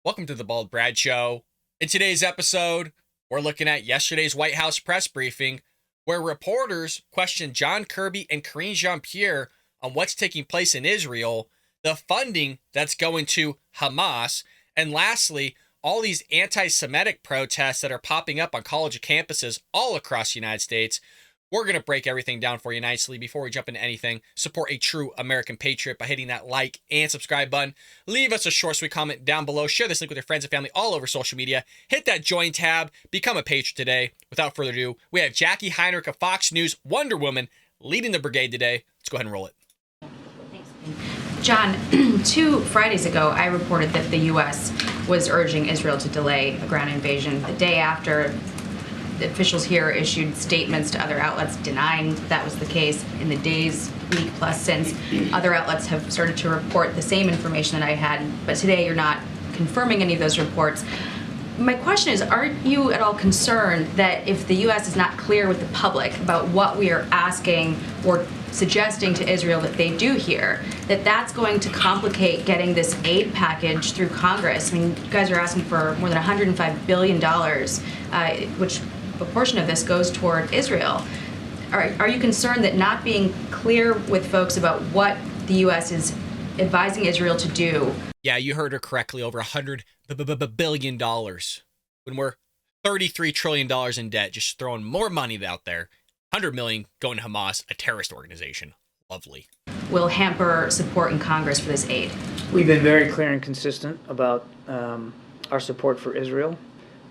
Welcome to the Bald Brad Show. In today's episode, we're looking at yesterday's White House press briefing where reporters questioned John Kirby and Karine Jean-Pierre on what's taking place in Israel, the funding that's going to Hamas, and lastly, all these anti-Semitic protests that are popping up on college campuses all across the United States. We're going to break everything down for you nicely. Before we jump into anything, support a true American patriot by hitting that like and subscribe button. Leave us a short, sweet comment down below. Share this link with your friends and family all over social media. Hit that join tab. Become a patriot today. Without further ado, we have Jackie Heinrich of Fox News, Wonder Woman, leading the brigade today. Let's go ahead and roll it. John, 2 Fridays ago, I reported that the U.S. was urging Israel to delay a ground invasion. The day after, the officials here issued statements to other outlets denying that was the case. In the days, week plus since, other outlets have started to report the same information that I had, but today you're not confirming any of those reports. My question is, aren't you at all concerned that if the U.S. is not clear with the public about what we are asking or suggesting to Israel that they do here, that that's going to complicate getting this aid package through Congress? I mean, you guys are asking for more than $105 billion, which a portion of this goes toward Israel. Are you concerned that not being clear with folks about what the U.S. is advising Israel to do? Yeah, you heard her correctly, over $100 billion when we're $33 trillion in debt, just throwing more money out there. $100 million going to Hamas, a terrorist organization. Lovely. Will hamper support in Congress for this aid? We've been very clear and consistent about our support for Israel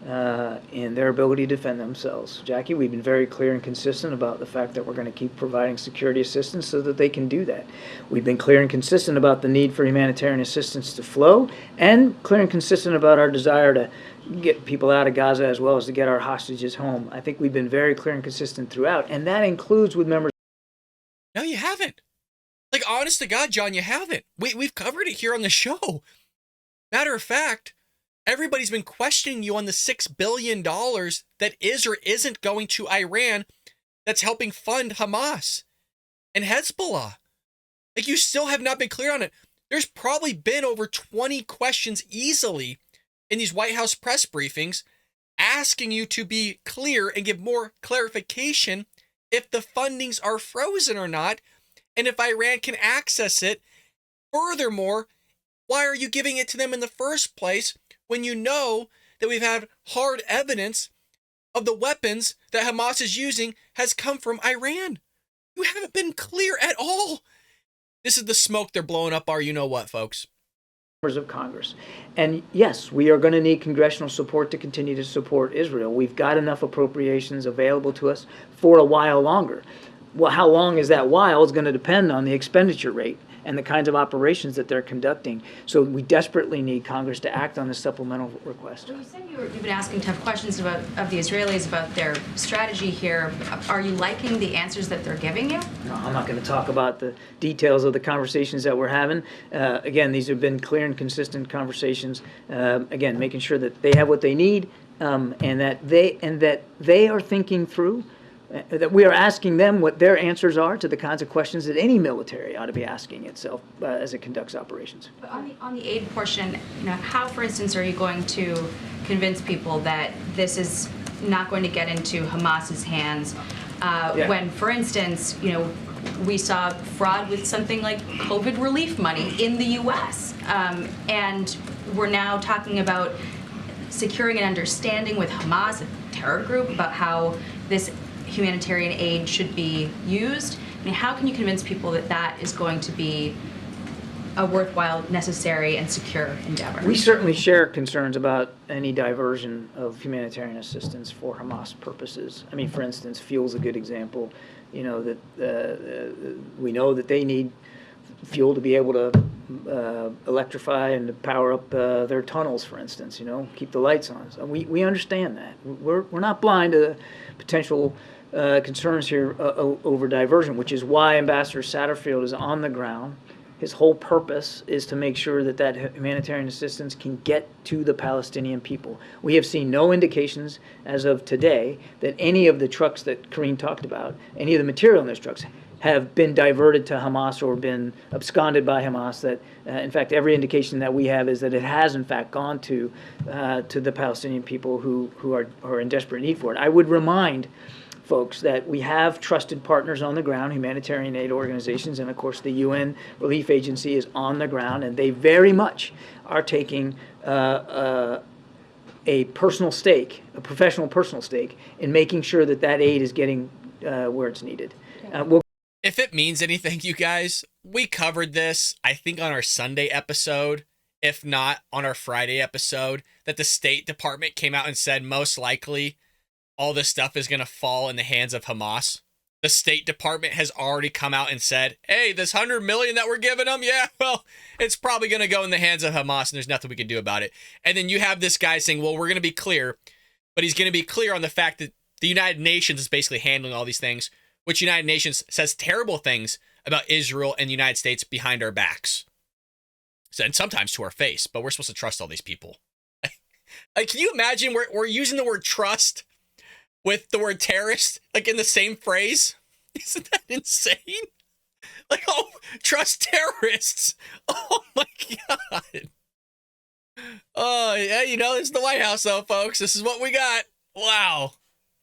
and their ability to defend themselves. Jackie, we've been very clear and consistent about the fact that we're going to keep providing security assistance so that they can do that. We've been clear and consistent about the need for humanitarian assistance to flow, and clear and consistent about our desire to get people out of Gaza as well as to get our hostages home. I think we've been very clear and consistent throughout, and that includes with members. No, you haven't. Like, honest to God, John, you haven't. We've covered it here on the show. Matter of fact, everybody's been questioning you on the $6 billion that is or isn't going to Iran that's helping fund Hamas and Hezbollah. Like, you still have not been clear on it. There's probably been over 20 questions easily in these White House press briefings asking you to be clear and give more clarification if the fundings are frozen or not, and if Iran can access it. Furthermore, why are you giving it to them in the first place when you know that we've had hard evidence of the weapons that Hamas is using has come from Iran? You haven't been clear at all. This is the smoke they're blowing up our you-know-what, folks. Of Congress. And yes, we are going to need congressional support to continue to support Israel. We've got enough appropriations available to us for a while longer. Well, how long is that while is going to depend on the expenditure rate and the kinds of operations that they're conducting. So we desperately need Congress to act on this supplemental request. Well, you said you've been asking tough questions of the Israelis about their strategy here. Are you liking the answers that they're giving you? No, I'm not going to talk about the details of the conversations that we're having. Again, these have been clear and consistent conversations. Again, making sure that they have what they need and that they are thinking through. That we are asking them what their answers are to the kinds of questions that any military ought to be asking itself as it conducts operations. But on the aid portion, how, for instance, are you going to convince people that this is not going to get into Hamas's hands when, for instance, we saw fraud with something like COVID relief money in the U.S. And we're now talking about securing an understanding with Hamas, a terror group, about how this humanitarian aid should be used. I mean, how can you convince people that that is going to be a worthwhile, necessary, and secure endeavor? We certainly share concerns about any diversion of humanitarian assistance for Hamas purposes. I mean, for instance, fuel's a good example. We know that they need fuel to be able to electrify and to power up their tunnels, for instance, keep the lights on. So we understand that. We're not blind to the potential concerns here over diversion, which is why Ambassador Satterfield is on the ground. His whole purpose is to make sure that humanitarian assistance can get to the Palestinian people. We have seen no indications as of today that any of the trucks that Karine talked about, any of the material in those trucks, have been diverted to Hamas or been absconded by Hamas. That, in fact, every indication that we have is that it has, in fact, gone to the Palestinian people who are in desperate need for it. I would remind folks that we have trusted partners on the ground, humanitarian aid organizations, and of course the UN Relief Agency is on the ground, and they very much are taking a personal stake, a professional personal stake, in making sure that that aid is getting where it's needed. If it means anything, you guys, we covered this, I think, on our Sunday episode, if not on our Friday episode, that the State Department came out and said most likely all this stuff is going to fall in the hands of Hamas. The State Department has already come out and said, hey, this $100 million that we're giving them, yeah, well, it's probably going to go in the hands of Hamas, and there's nothing we can do about it. And then you have this guy saying, well, we're going to be clear, but he's going to be clear on the fact that the United Nations is basically handling all these things, which United Nations says terrible things about Israel and the United States behind our backs. So, and sometimes to our face, but we're supposed to trust all these people. Like, can you imagine we're using the word trust with the word terrorist, like in the same phrase? Isn't that insane? Like, oh, trust terrorists. Oh my God. Oh, yeah, you know, this is the White House though, folks. This is what we got. Wow.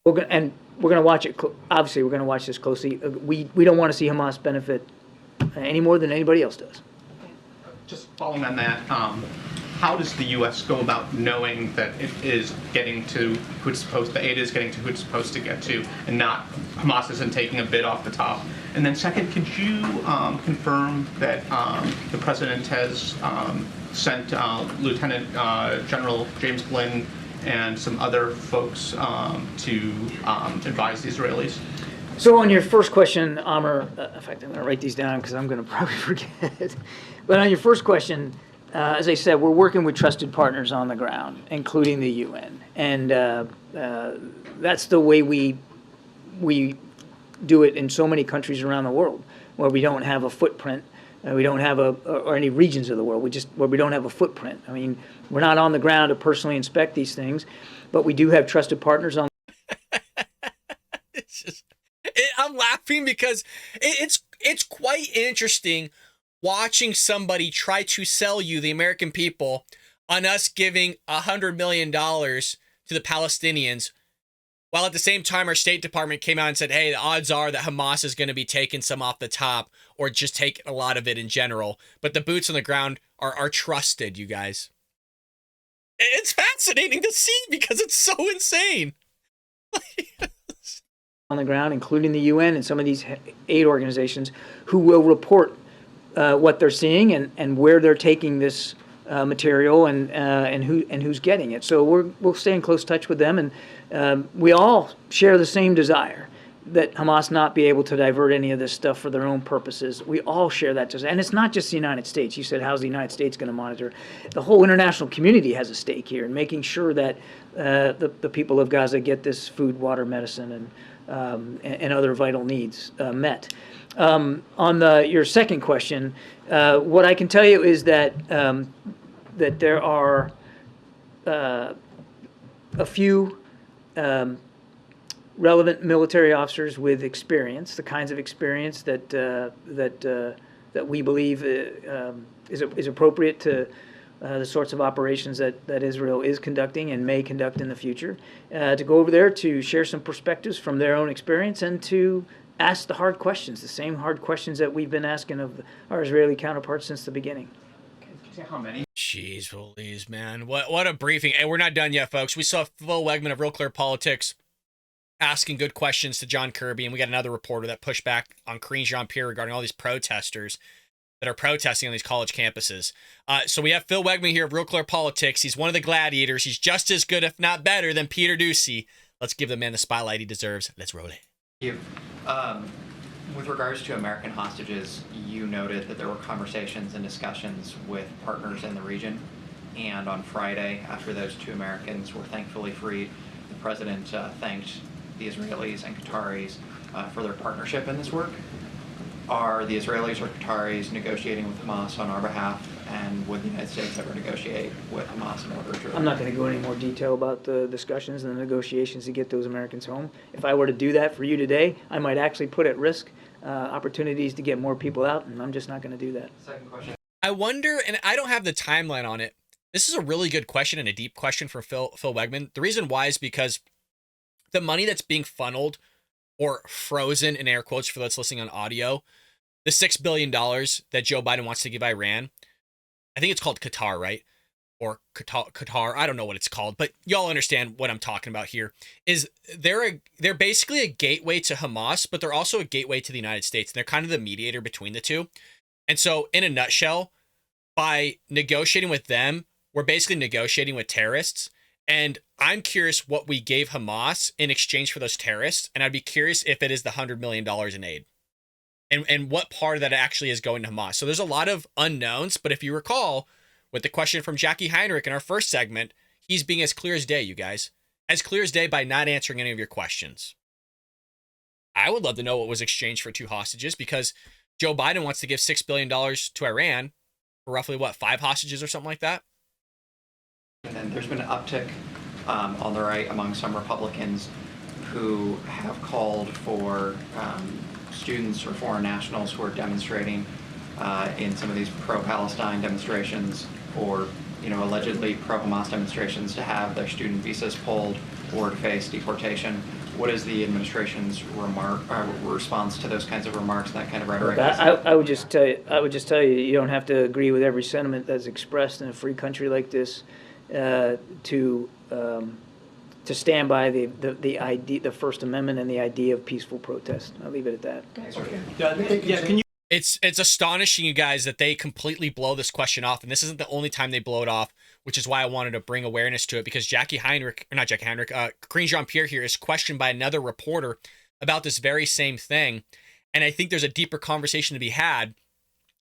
We're going to watch it. Obviously, we're going to watch this closely. We don't want to see Hamas benefit any more than anybody else does. Just following on that, how does the U.S. go about knowing that it is getting to who it's supposed, the aid is getting to who it's supposed to get to, and not Hamas isn't taking a bit off the top? And then second, could you confirm that the president has sent Lieutenant General James Glynn and some other folks to advise the Israelis? So on your first question, Amr, in fact, I'm going to write these down because I'm going to probably forget. But on your first question, as I said, we're working with trusted partners on the ground, including the UN. And that's the way we do it in so many countries around the world, where we don't have a footprint. We don't have or any regions of the world, where we don't have a footprint. I mean, we're not on the ground to personally inspect these things, but we do have trusted partners on. I'm laughing because it's quite interesting watching somebody try to sell you, the American people, on us giving $100 million to the Palestinians, while at the same time our State Department came out and said, hey, the odds are that Hamas is going to be taking some off the top, or just take a lot of it in general. But the boots on the ground are trusted, you guys. It's fascinating to see because it's so insane. On the ground, including the UN and some of these aid organizations, who will report what they're seeing and where they're taking this material and who's getting it. So we'll stay in close touch with them, and we all share the same desire that Hamas not be able to divert any of this stuff for their own purposes. We all share that desire, and it's not just the United States. You said, how's the United States going to monitor? The whole international community has a stake here in making sure that the people of Gaza get this food, water, medicine, and other vital needs met. On your second question, what I can tell you is that that there are a few relevant military officers with experience, the kinds of experience that we believe is appropriate to the sorts of operations that Israel is conducting and may conduct in the future, to go over there to share some perspectives from their own experience and to ask the hard questions, the same hard questions that we've been asking of our Israeli counterparts since the beginning. How many? Jeez, Louise, man. What a briefing. And we're not done yet, folks. We saw Phil Wegman of Real Clear Politics asking good questions to John Kirby, and we got another reporter that pushed back on Karine Jean-Pierre regarding all these protesters that are protesting on these college campuses. So we have Phil Wegman here of Real Clear Politics. He's one of the gladiators. He's just as good, if not better, than Peter Doocy. Let's give the man the spotlight he deserves. Let's roll it. Thank you. With regards to American hostages, you noted that there were conversations and discussions with partners in the region. And on Friday, after those two Americans were thankfully freed, the president thanked the Israelis and Qataris for their partnership in this work. Are the Israelis or Qataris negotiating with Hamas on our behalf, and would the United States ever negotiate with Hamas in order to... I'm not going to go into more detail about the discussions and the negotiations to get those Americans home. If I were to do that for you today, I might actually put at risk opportunities to get more people out, and I'm just not going to do that. Second question. I wonder, and I don't have the timeline on it. This is a really good question and a deep question for Phil Wegman. The reason why is because the money that's being funneled or frozen in air quotes for those listening on audio, the $6 billion that Joe Biden wants to give Iran, I think it's called Qatar, right? Or Qatar, I don't know what it's called, but y'all understand what I'm talking about here. Is they're basically a gateway to Hamas, but they're also a gateway to the United States. And they're kind of the mediator between the two. And so in a nutshell, by negotiating with them, we're basically negotiating with terrorists. And I'm curious what we gave Hamas in exchange for those terrorists. And I'd be curious if it is the $100 million in aid. And what part of that actually is going to Hamas. So there's a lot of unknowns. But if you recall, with the question from Jackie Heinrich in our first segment, he's being as clear as day, you guys. As clear as day by not answering any of your questions. I would love to know what was exchanged for 2 hostages, because Joe Biden wants to give $6 billion to Iran for roughly, 5 hostages or something like that? And then there's been an uptick on the right among some Republicans who have called for students or foreign nationals who are demonstrating in some of these pro-Palestine demonstrations or, allegedly pro-Hamas demonstrations to have their student visas pulled or to face deportation. What is the administration's response to those kinds of remarks and that kind of rhetoric? I would just tell you, you don't have to agree with every sentiment that's expressed in a free country like this to stand by the First Amendment and the idea of peaceful protest. I'll leave it at that. It's astonishing, you guys, that they completely blow this question off, and this isn't the only time they blow it off, which is why I wanted to bring awareness to it, because Karine Jean-Pierre here is questioned by another reporter about this very same thing, and I think there's a deeper conversation to be had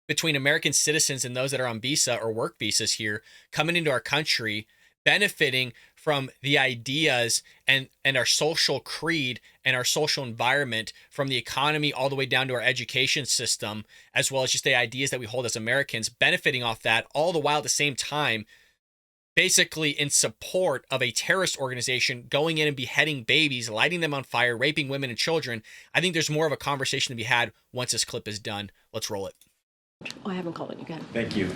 between American citizens and those that are on visa or work visas here coming into our country, benefiting from the ideas and our social creed and our social environment, from the economy all the way down to our education system, as well as just the ideas that we hold as Americans, benefiting off that, all the while at the same time, basically in support of a terrorist organization going in and beheading babies, lighting them on fire, raping women and children. I think there's more of a conversation to be had once this clip is done. Let's roll it. Oh, I haven't called it. You can. Thank you.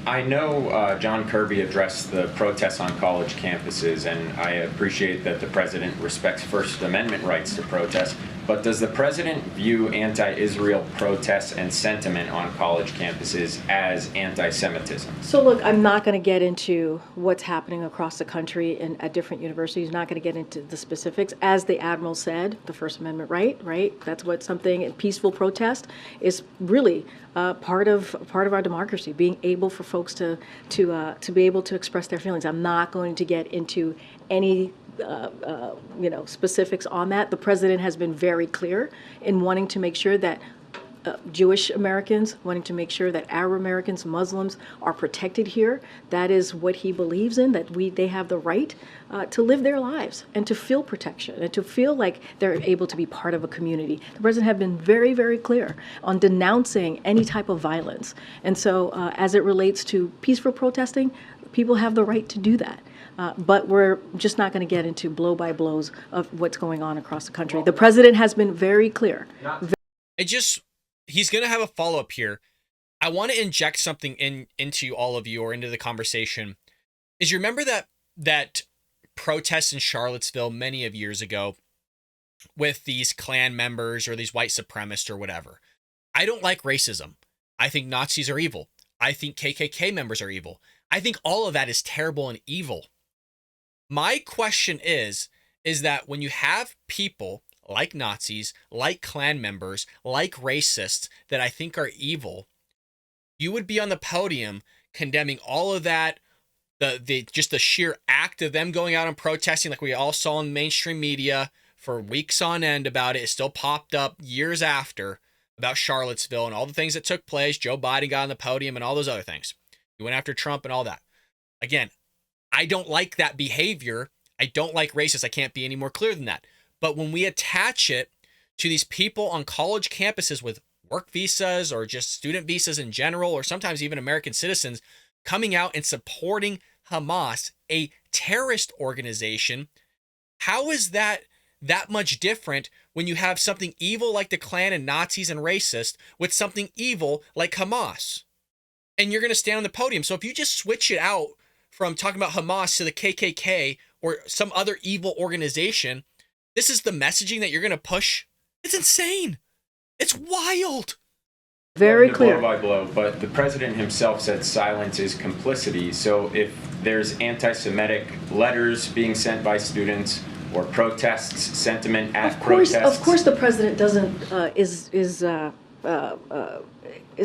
I know John Kirby addressed the protests on college campuses, and I appreciate that the president respects First Amendment rights to protest. But does the president view anti-Israel protests and sentiment on college campuses as anti-Semitism? So look, I'm not going to get into what's happening across the country and at different universities. Not going to get into the specifics. As the Admiral said, the First Amendment right? That's what something, peaceful protest is really part of our democracy, being able for folks to be able to express their feelings. I'm not going to get into any specifics on that. The president has been very clear in wanting to make sure that Jewish Americans, wanting to make sure that Arab Americans, Muslims are protected here. That is what he believes in, that they have the right to live their lives and to feel protection and to feel like they're able to be part of a community. The president has been very, very clear on denouncing any type of violence. And so as it relates to peaceful protesting, people have the right to do that. But we're just not going to get into blow-by-blows of what's going on across the country. The president has been very clear. He's going to have a follow-up here. I want to inject something into all of you or into the conversation. Is you remember that protests in Charlottesville many of years ago with these Klan members or these white supremacists or whatever? I don't like racism. I think Nazis are evil. I think KKK members are evil. I think all of that is terrible and evil. My question is that when you have people like Nazis, like Klan members, like racists that I think are evil, you would be on the podium condemning all of that, just the sheer act of them going out and protesting, like we all saw in mainstream media for weeks on end about it. It still popped up years after about Charlottesville and all the things that took place. Joe Biden got on the podium and all those other things. He went after Trump and all that. Again, I don't like that behavior. I don't like racists. I can't be any more clear than that. But when we attach it to these people on college campuses with work visas or just student visas in general, or sometimes even American citizens coming out and supporting Hamas, a terrorist organization, how is that much different when you have something evil like the Klan and Nazis and racist with something evil like Hamas. And you're going to stand on the podium. So if you just switch it out from talking about Hamas to the KKK or some other evil organization, this is the messaging that you're going to push. It's insane. It's wild. Very clear. Blow by blow, but the president himself said silence is complicity. So if there's anti-Semitic letters being sent by students or protests, sentiment at protests, Of course, the president doesn't is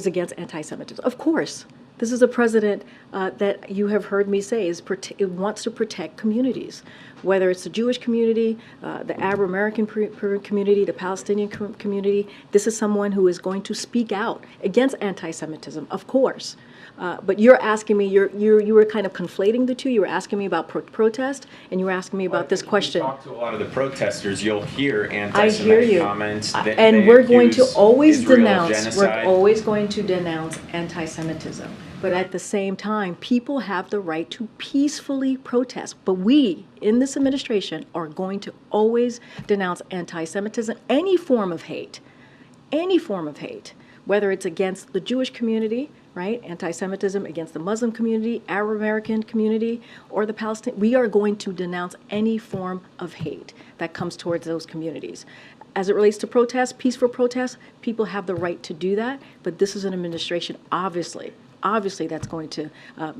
against anti-Semitism. Of course, this is a president that you have heard me say it wants to protect communities, whether it's the Jewish community, the Arab American community, the Palestinian community. This is someone who is going to speak out against anti-Semitism, of course. But you're asking me, you were kind of conflating the two. You were asking me about protest, and you were asking me about this question. If you talk to a lot of the protesters, you'll hear I hear anti-Semitic you. comments. And we're going to always Israel of denounce. genocide. We're always going to denounce anti-Semitism. But at the same time, people have the right to peacefully protest. But we, in this administration, are going to always denounce anti-Semitism, any form of hate, whether it's against the Jewish community, right? Anti-Semitism against the Muslim community, Arab American community, or the Palestinian. We are going to denounce any form of hate that comes towards those communities. As it relates to protests, peaceful protests, people have the right to do that. But this is an administration, obviously, that's going to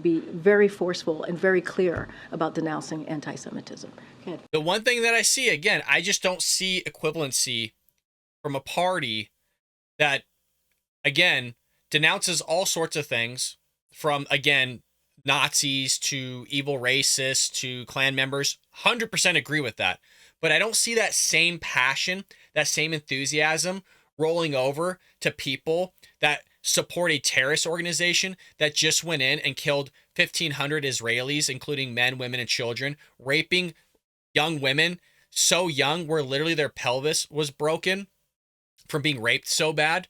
be very forceful and very clear about denouncing anti-Semitism. The one thing that I see, again, I just don't see equivalency from a party that, again, denounces all sorts of things from, again, Nazis to evil racists to Klan members. 100% agree with that. But I don't see that same passion, that same enthusiasm rolling over to people that support a terrorist organization that just went in and killed 1,500 Israelis, including men, women, and children, raping young women so young where literally their pelvis was broken from being raped so bad,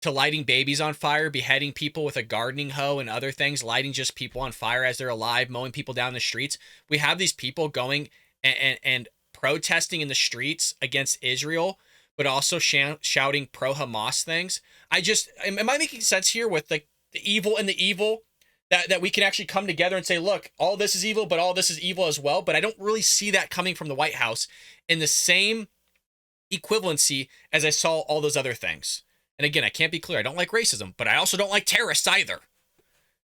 to lighting babies on fire, beheading people with a gardening hoe and other things, lighting just people on fire as they're alive, mowing people down the streets. We have these people going and protesting in the streets against Israel, but also shouting pro-Hamas things. Am I making sense here with the evil and the evil? That we can actually come together and say, look, all this is evil, but all this is evil as well. But I don't really see that coming from the White House in the same equivalency as I saw all those other things. And again, I can't be clear. I don't like racism, but I also don't like terrorists either.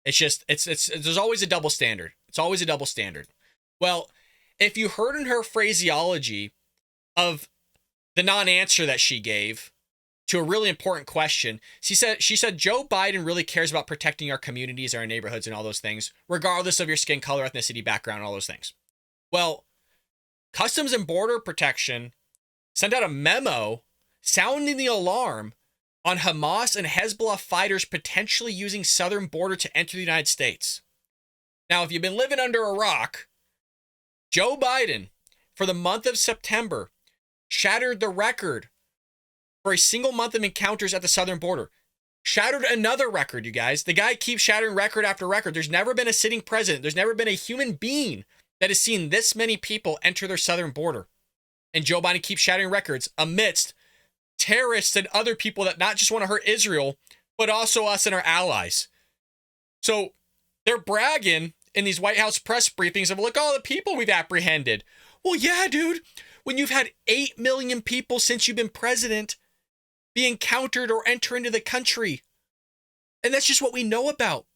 It's just, there's always a double standard. It's always a double standard. Well, if you heard in her phraseology of the non-answer that she gave to a really important question, she said Joe Biden really cares about protecting our communities, our neighborhoods, and all those things, regardless of your skin color, ethnicity, background, all those things. Well, Customs and Border Protection sent out a memo sounding the alarm on Hamas and Hezbollah fighters potentially using southern border to enter the United States. Now, if you've been living under a rock, Joe Biden, for the month of September, shattered the record for a single month of encounters at the southern border. Shattered another record, you guys. The guy keeps shattering record after record. There's never been a sitting president. There's never been a human being that has seen this many people enter their southern border. And Joe Biden keeps shattering records amidst terrorists and other people that not just want to hurt Israel, but also us and our allies. So they're bragging in these White House press briefings of, look, all the people we've apprehended. Well, yeah, dude, when you've had 8 million people since you've been president be encountered or enter into the country. And that's just what we know about.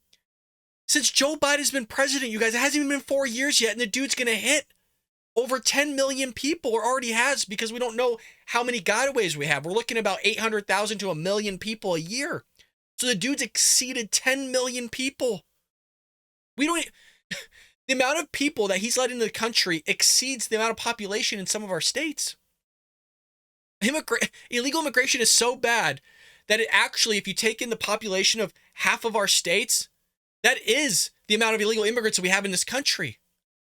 Since Joe Biden's been president, you guys, it hasn't even been 4 years yet, and the dude's going to hit over 10 million people, or already has, because we don't know how many gotaways we have. We're looking at about 800,000 to 1 million people a year. So the dude's exceeded 10 million people. The amount of people that he's let into the country exceeds the amount of population in some of our states. Illegal immigration is so bad that it actually, if you take in the population of half of our states, that is the amount of illegal immigrants that we have in this country.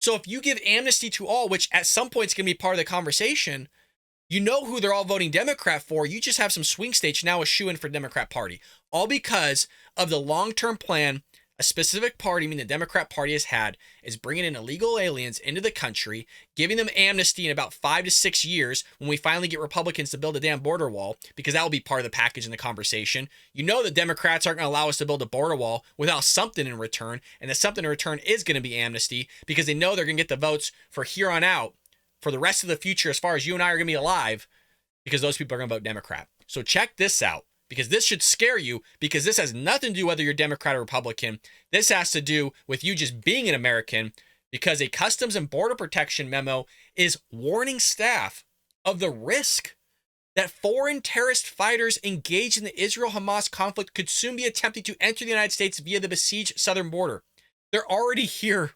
So if you give amnesty to all, which at some point is going to be part of the conversation, you know who they're all voting Democrat for. You just have some swing states now a shoe-in for Democrat Party. All because of the long-term plan a specific party, I mean the Democrat Party has had, is bringing in illegal aliens into the country, giving them amnesty in about 5 to 6 years when we finally get Republicans to build a damn border wall, because that will be part of the package in the conversation. You know the Democrats aren't going to allow us to build a border wall without something in return, and the something in return is going to be amnesty, because they know they're going to get the votes for here on out for the rest of the future as far as you and I are going to be alive, because those people are going to vote Democrat. So check this out, because this should scare you, because this has nothing to do whether you're Democrat or Republican. This has to do with you just being an American, because a Customs and Border Protection memo is warning staff of the risk that foreign terrorist fighters engaged in the Israel-Hamas conflict could soon be attempting to enter the United States via the besieged southern border. They're already here.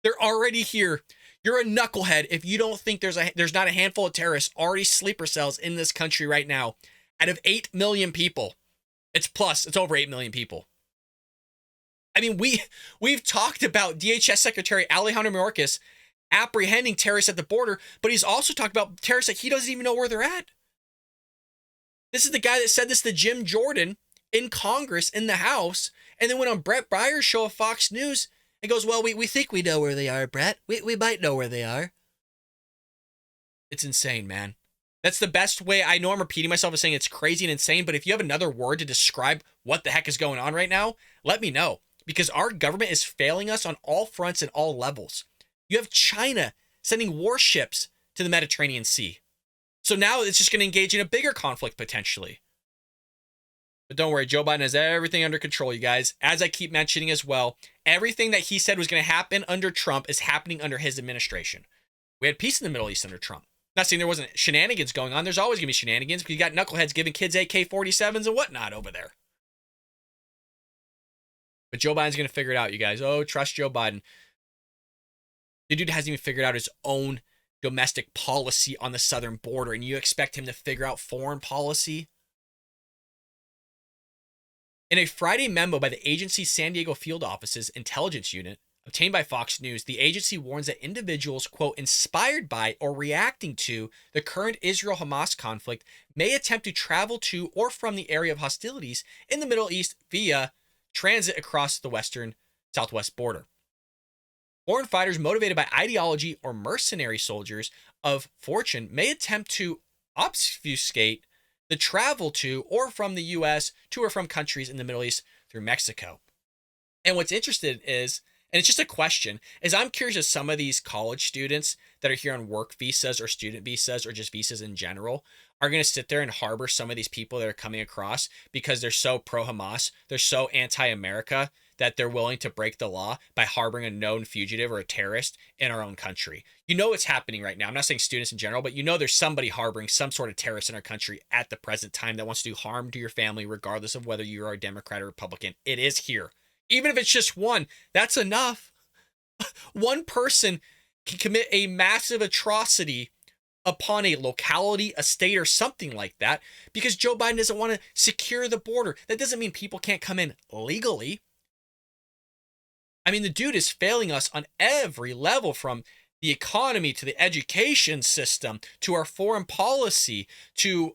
They're already here. You're a knucklehead if you don't think there's not a handful of terrorists already sleeper cells in this country right now. Out of 8 million people, it's over 8 million people. I mean, we've talked about DHS Secretary Alejandro Mayorkas apprehending terrorists at the border, but he's also talked about terrorists that he doesn't even know where they're at. This is the guy that said this to Jim Jordan in Congress, in the House, and then went on Brett Breyer's show of Fox News and goes, well, we think we know where they are, Brett. We might know where they are. It's insane, man. That's the best way. I know I'm repeating myself as saying it's crazy and insane, but if you have another word to describe what the heck is going on right now, let me know. Because our government is failing us on all fronts and all levels. You have China sending warships to the Mediterranean Sea. So now it's just going to engage in a bigger conflict potentially. But don't worry, Joe Biden has everything under control, you guys. As I keep mentioning as well, everything that he said was going to happen under Trump is happening under his administration. We had peace in the Middle East under Trump. Not saying there wasn't shenanigans going on. There's always going to be shenanigans because you got knuckleheads giving kids AK-47s and whatnot over there. But Joe Biden's going to figure it out, you guys. Oh, trust Joe Biden. The dude hasn't even figured out his own domestic policy on the southern border, and you expect him to figure out foreign policy? In a Friday memo by the agency's San Diego field office's intelligence unit, obtained by Fox News, the agency warns that individuals, quote, inspired by or reacting to the current Israel-Hamas conflict may attempt to travel to or from the area of hostilities in the Middle East via transit across the southwest border. Foreign fighters motivated by ideology or mercenary soldiers of fortune may attempt to obfuscate the travel to or from the U.S. to or from countries in the Middle East through Mexico. And what's interesting is, and it's just a question, is I'm curious if some of these college students that are here on work visas or student visas or just visas in general are going to sit there and harbor some of these people that are coming across because they're so pro-Hamas, they're so anti-America that they're willing to break the law by harboring a known fugitive or a terrorist in our own country. You know what's happening right now. I'm not saying students in general, but you know there's somebody harboring some sort of terrorist in our country at the present time that wants to do harm to your family regardless of whether you are a Democrat or Republican. It is here. Even if it's just one, that's enough. One person can commit a massive atrocity upon a locality, a state, or something like that because Joe Biden doesn't want to secure the border. That doesn't mean people can't come in legally. I mean, the dude is failing us on every level, from the economy to the education system to our foreign policy to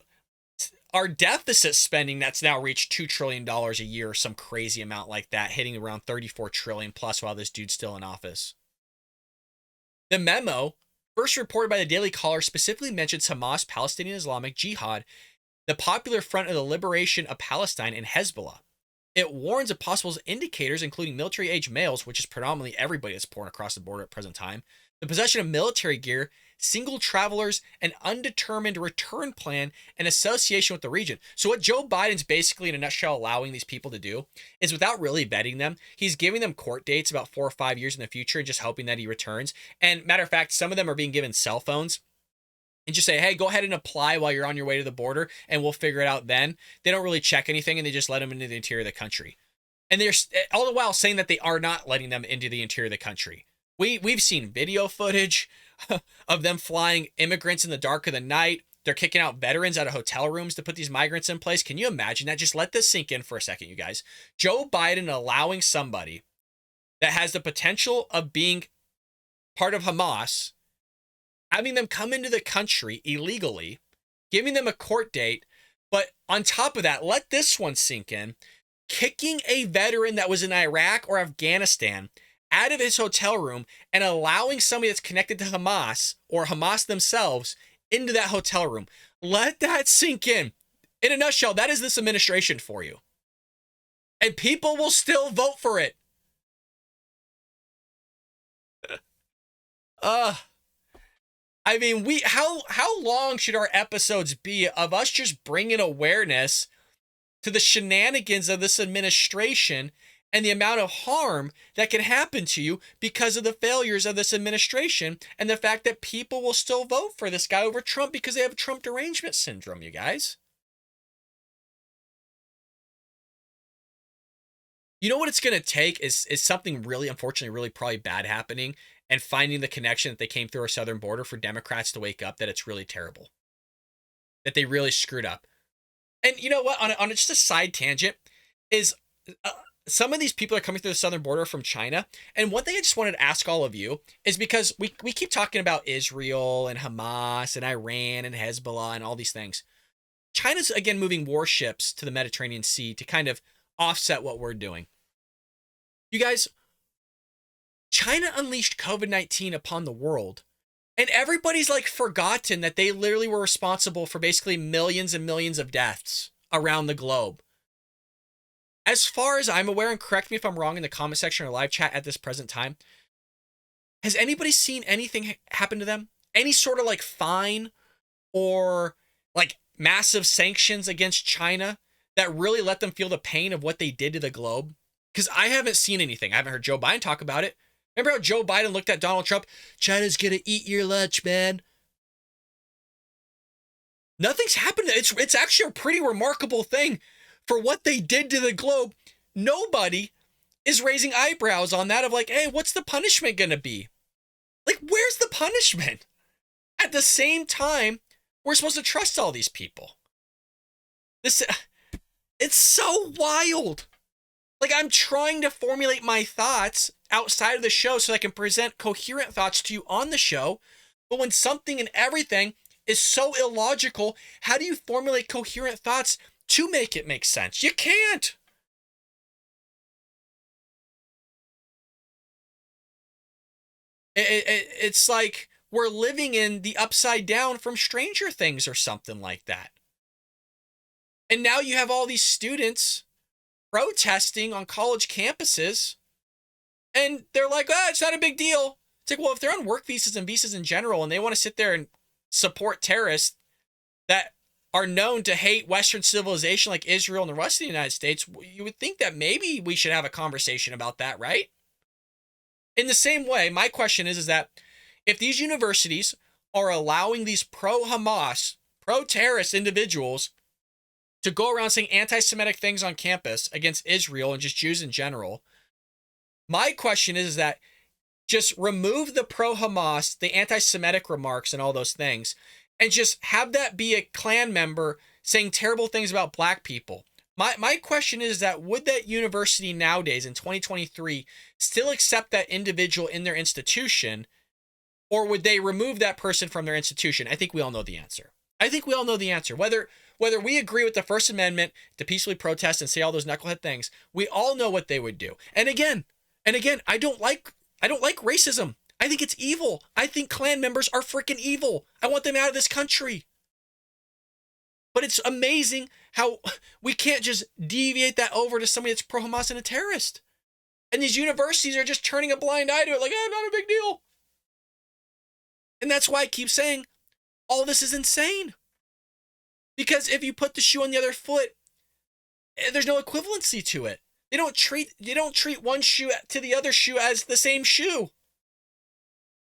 our deficit spending that's now reached $2 trillion a year, or some crazy amount like that, hitting around 34 trillion plus while this dude's still in office. The memo, first reported by the Daily Caller, specifically mentions Hamas, Palestinian Islamic Jihad, the Popular Front of the Liberation of Palestine, and Hezbollah. It warns of possible indicators, including military-age males, which is predominantly everybody that's pouring across the border at present time, the possession of military gear, single travelers, an undetermined return plan, and association with the region. So what Joe Biden's basically, in a nutshell, allowing these people to do is, without really vetting them, he's giving them court dates about 4 or 5 years in the future and just hoping that he returns. And matter of fact, some of them are being given cell phones and just say, hey, go ahead and apply while you're on your way to the border and we'll figure it out then. They don't really check anything and they just let them into the interior of the country. And they're all the while saying that they are not letting them into the interior of the country. We've seen video footage of them flying immigrants in the dark of the night. They're kicking out veterans out of hotel rooms to put these migrants in place. Can you imagine that? Just let this sink in for a second, you guys. Joe Biden allowing somebody that has the potential of being part of Hamas, having them come into the country illegally, giving them a court date, but on top of that, let this one sink in. kicking a veteran that was in Iraq or Afghanistan out of his hotel room and allowing somebody that's connected to Hamas or Hamas themselves into that hotel room. Let that sink in. In a nutshell, that is this administration for you. And people will still vote for it. I mean, how long should our episodes be of us just bringing awareness to the shenanigans of this administration and the amount of harm that can happen to you because of the failures of this administration and the fact that people will still vote for this guy over Trump because they have Trump derangement syndrome, you guys? You know what it's going to take is something really, unfortunately, really probably bad happening and finding the connection that they came through our southern border for Democrats to wake up that it's really terrible, that they really screwed up. And you know what? On just a side tangent is some of these people are coming through the southern border from China. And one thing I just wanted to ask all of you is because we keep talking about Israel and Hamas and Iran and Hezbollah and all these things. China's, again, moving warships to the Mediterranean Sea to kind of offset what we're doing. You guys, China unleashed COVID-19 upon the world. And everybody's like forgotten that they literally were responsible for basically millions and millions of deaths around the globe. As far as I'm aware, and correct me if I'm wrong in the comment section or live chat at this present time, has anybody seen anything happen to them? Any sort of like fine or like massive sanctions against China that really let them feel the pain of what they did to the globe? Because I haven't seen anything. I haven't heard Joe Biden talk about it. Remember how Joe Biden looked at Donald Trump? China's gonna eat your lunch, man. Nothing's happened. It's actually a pretty remarkable thing for what they did to the globe. Nobody is raising eyebrows on that of like, hey, what's the punishment gonna be? Like, where's the punishment? At the same time, we're supposed to trust all these people. It's so wild. Like, I'm trying to formulate my thoughts outside of the show so I can present coherent thoughts to you on the show. But when something and everything is so illogical, how do you formulate coherent thoughts to make it make sense? You can't. It's like we're living in the Upside Down from Stranger Things or something like that. And now you have all these students protesting on college campuses, and they're like, oh, it's not a big deal. It's like, well, if they're on work visas and visas in general, and they want to sit there and support terrorists that are known to hate Western civilization like Israel and the rest of the United States, you would think that maybe we should have a conversation about that, right? In the same way, my question is that if these universities are allowing these pro-Hamas, pro-terrorist individuals to go around saying anti-Semitic things on campus against Israel and just Jews in general, my question is that just remove the pro-Hamas, the anti-Semitic remarks and all those things, and just have that be a Klan member saying terrible things about black people. My question is that would that university nowadays in 2023 still accept that individual in their institution, or would they remove that person from their institution? I think we all know the answer. Whether we agree with the First Amendment to peacefully protest and say all those knucklehead things, we all know what they would do. And again, I don't like racism. I think it's evil. I think Klan members are freaking evil. I want them out of this country. But it's amazing how we can't just deviate that over to somebody that's pro-Hamas and a terrorist. And these universities are just turning a blind eye to it like, oh, not a big deal. And that's why I keep saying all this is insane. Because if you put the shoe on the other foot, there's no equivalency to it. You don't treat one shoe to the other shoe as the same shoe.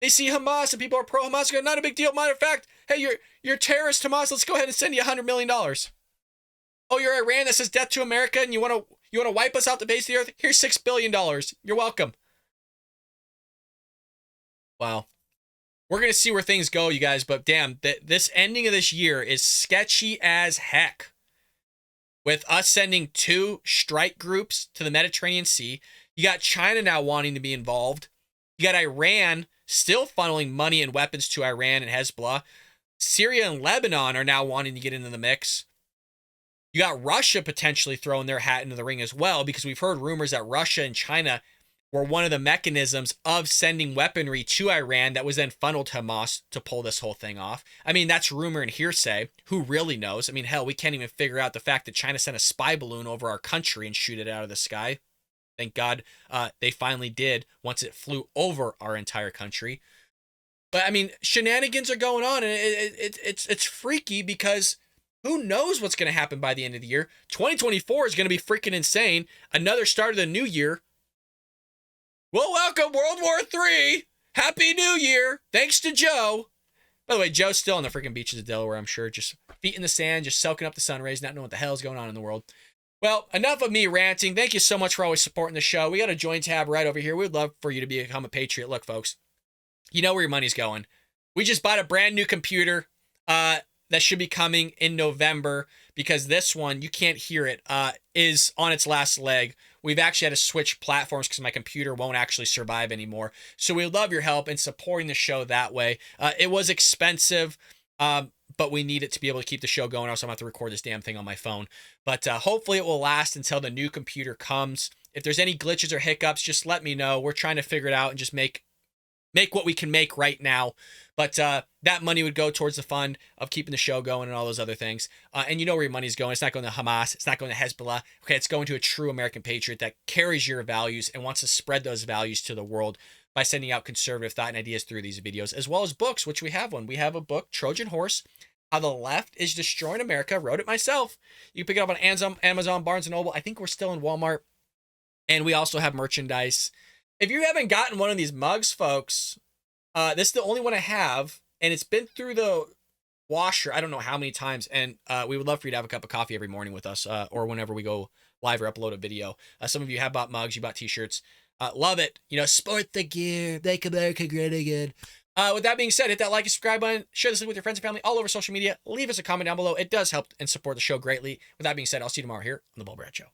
They see Hamas and people are pro-Hamas, go, not a big deal. Matter of fact, hey, you're terrorist, Hamas. Let's go ahead and send you $100 million. Oh, you're Iran that says death to America, and you want to wipe us out the base of the earth? Here's $6 billion. You're welcome. Wow. We're gonna see where things go, you guys. But damn, this ending of this year is sketchy as heck. With us sending 2 strike groups to the Mediterranean Sea, you got China now wanting to be involved. You got Iran still funneling money and weapons to Iran and Hezbollah. Syria and Lebanon are now wanting to get into the mix. You got Russia potentially throwing their hat into the ring as well, because we've heard rumors that Russia and China were one of the mechanisms of sending weaponry to Iran that was then funneled to Hamas to pull this whole thing off. I mean, that's rumor and hearsay. Who really knows? I mean, hell, we can't even figure out the fact that China sent a spy balloon over our country and shoot it out of the sky. Thank God they finally did once it flew over our entire country. But I mean, shenanigans are going on, and it's freaky, because who knows what's going to happen by the end of the year. 2024 is going to be freaking insane. Another start of the new year. Well, welcome World War III. Happy New Year. Thanks to Joe. By the way, Joe's still on the freaking beaches of Delaware, I'm sure. Just feet in the sand, just soaking up the sun rays, not knowing what the hell's going on in the world. Well, enough of me ranting. Thank you so much for always supporting the show. We got a join tab right over here. We'd love for you to become a Patriot. Look, folks, you know where your money's going. We just bought a brand new computer that should be coming in November, because this one, you can't hear it, is on its last leg. We've actually had to switch platforms because my computer won't actually survive anymore. So we would love your help in supporting the show that way. It was expensive, but we need it to be able to keep the show going. Also, I'm going to have to record this damn thing on my phone. But hopefully it will last until the new computer comes. If there's any glitches or hiccups, just let me know. We're trying to figure it out and just make what we can make right now. But that money would go towards the fund of keeping the show going and all those other things. And you know where your money's going. It's not going to Hamas. It's not going to Hezbollah. Okay, it's going to a true American patriot that carries your values and wants to spread those values to the world by sending out conservative thought and ideas through these videos, as well as books, which we have one. We have a book, Trojan Horse, How the Left is Destroying America. Wrote it myself. You can pick it up on Amazon, Barnes & Noble. I think we're still in Walmart. And we also have merchandise. If you haven't gotten one of these mugs, folks, this is the only one I have, and it's been through the washer I don't know how many times, and we would love for you to have a cup of coffee every morning with us, or whenever we go live or upload a video. Some of you have bought mugs, you bought t-shirts. Love it. You know, sport the gear, make America great again. With that being said, hit that like and subscribe button, share this link with your friends and family all over social media, leave us a comment down below. It does help and support the show greatly. With that being said, I'll see you tomorrow here on The Bull Brad Show.